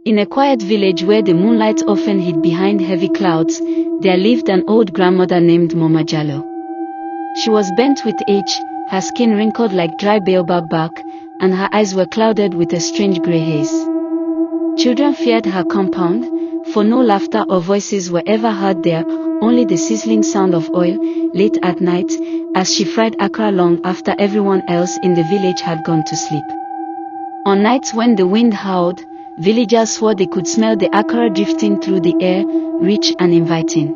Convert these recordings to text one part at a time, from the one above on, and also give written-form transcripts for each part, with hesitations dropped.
In a quiet village where the moonlight often hid behind heavy clouds, there lived an old grandmother named Mama Jallo. She was bent with age, her skin wrinkled like dry baobab bark, and her eyes were clouded with a strange grey haze. Children feared her compound, for no laughter or voices were ever heard there, only the sizzling sound of oil, late at night, as she fried akra long after everyone else in the village had gone to sleep. On nights when the wind howled, villagers swore they could smell the akra drifting through the air, rich and inviting.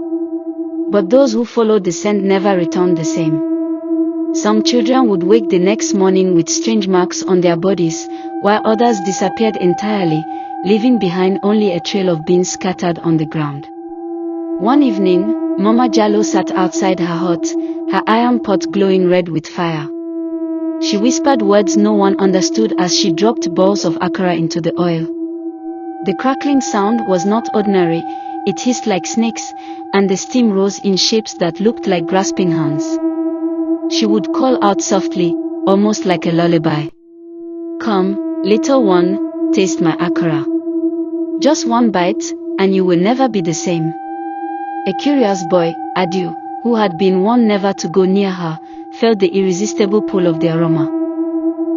But those who followed the scent never returned the same. Some children would wake the next morning with strange marks on their bodies, while others disappeared entirely, leaving behind only a trail of beans scattered on the ground. One evening, Mama Jallo sat outside her hut, her iron pot glowing red with fire. She whispered words no one understood as she dropped balls of akra into the oil. The crackling sound was not ordinary, it hissed like snakes, and the steam rose in shapes that looked like grasping hands. She would call out softly, almost like a lullaby. "Come, little one, taste my akra. Just one bite, and you will never be the same." A curious boy, Adu, who had been warned never to go near her, felt the irresistible pull of the aroma.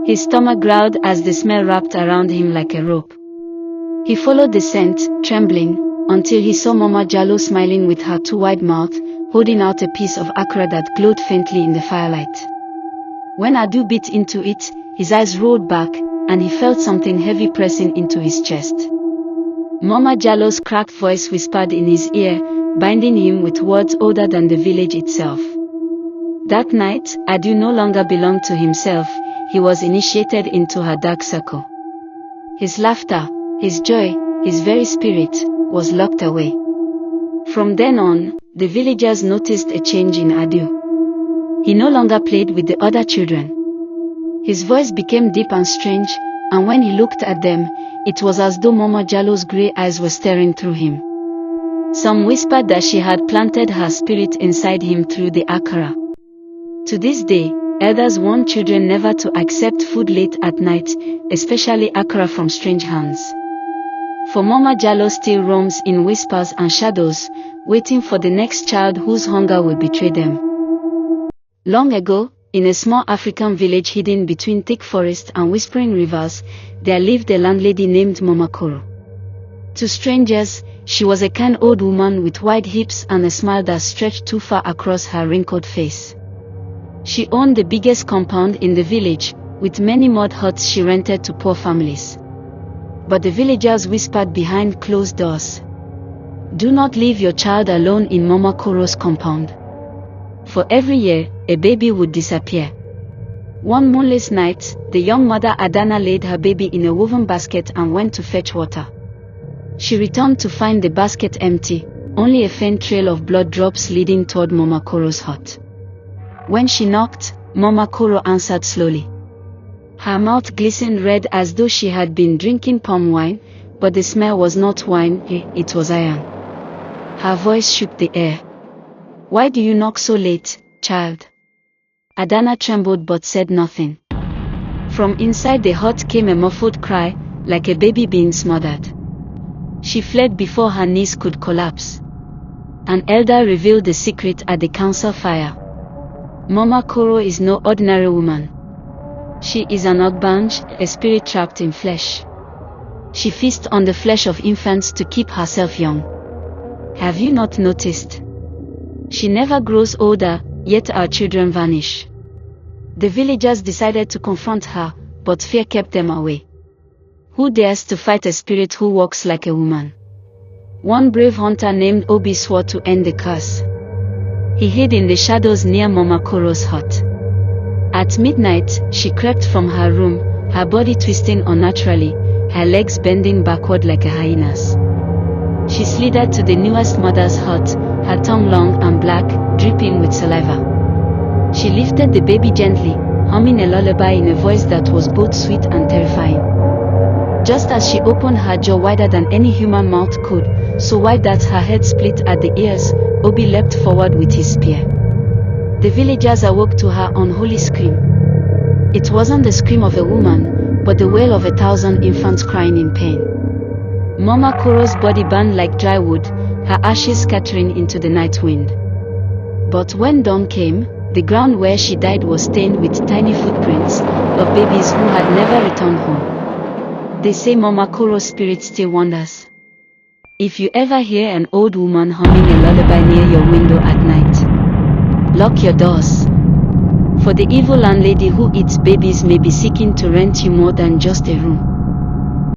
His stomach growled as the smell wrapped around him like a rope. He followed the scent, trembling, until he saw Mama Jallo smiling with her too wide mouth, holding out a piece of akra that glowed faintly in the firelight. When Adu bit into it, his eyes rolled back, and he felt something heavy pressing into his chest. Mama Jallo's cracked voice whispered in his ear, binding him with words older than the village itself. That night, Adu no longer belonged to himself, he was initiated into her dark circle. His laughter, his joy, his very spirit, was locked away. From then on, the villagers noticed a change in Adu. He no longer played with the other children. His voice became deep and strange, and when he looked at them, it was as though Mama Jallo's grey eyes were staring through him. Some whispered that she had planted her spirit inside him through the akra. To this day, elders warn children never to accept food late at night, especially akra from strange hands. For Mama Jallo still roams in whispers and shadows, waiting for the next child whose hunger will betray them. Long ago, in a small African village hidden between thick forests and whispering rivers, there lived a landlady named Mama Koro. To strangers, she was a kind old woman with wide hips and a smile that stretched too far across her wrinkled face. She owned the biggest compound in the village, with many mud huts she rented to poor families. But the villagers whispered behind closed doors, "Do not leave your child alone in Mama Koro's compound." For every year, a baby would disappear. One moonless night, the young mother Adana laid her baby in a woven basket and went to fetch water. She returned to find the basket empty, only a faint trail of blood drops leading toward Mama Koro's hut. When she knocked, Mama Koro answered slowly. Her mouth glistened red as though she had been drinking palm wine, but the smell was not wine, it was iron. Her voice shook the air. "Why do you knock so late, child?" Adana trembled but said nothing. From inside the hut came a muffled cry, like a baby being smothered. She fled before her knees could collapse. An elder revealed the secret at the council fire. Mama Koro is no ordinary woman. She is an Ogbanj, a spirit trapped in flesh. She feasts on the flesh of infants to keep herself young. Have you not noticed? She never grows older, yet our children vanish. The villagers decided to confront her, but fear kept them away. Who dares to fight a spirit who walks like a woman? One brave hunter named Obi swore to end the curse. He hid in the shadows near Mama Koro's hut. At midnight, she crept from her room, her body twisting unnaturally, her legs bending backward like a hyena's. She slithered to the newest mother's hut, her tongue long and black, dripping with saliva. She lifted the baby gently, humming a lullaby in a voice that was both sweet and terrifying. Just as she opened her jaw wider than any human mouth could, so wide that her head split at the ears, Obi leapt forward with his spear. The villagers awoke to her unholy scream. It wasn't the scream of a woman, but the wail of 1,000 infants crying in pain. Mama Koro's body burned like dry wood, her ashes scattering into the night wind. But when dawn came, the ground where she died was stained with tiny footprints of babies who had never returned home. They say Mama Koro's spirit still wanders. If you ever hear an old woman humming a lullaby near your window at night, lock your doors. For the evil landlady who eats babies may be seeking to rent you more than just a room.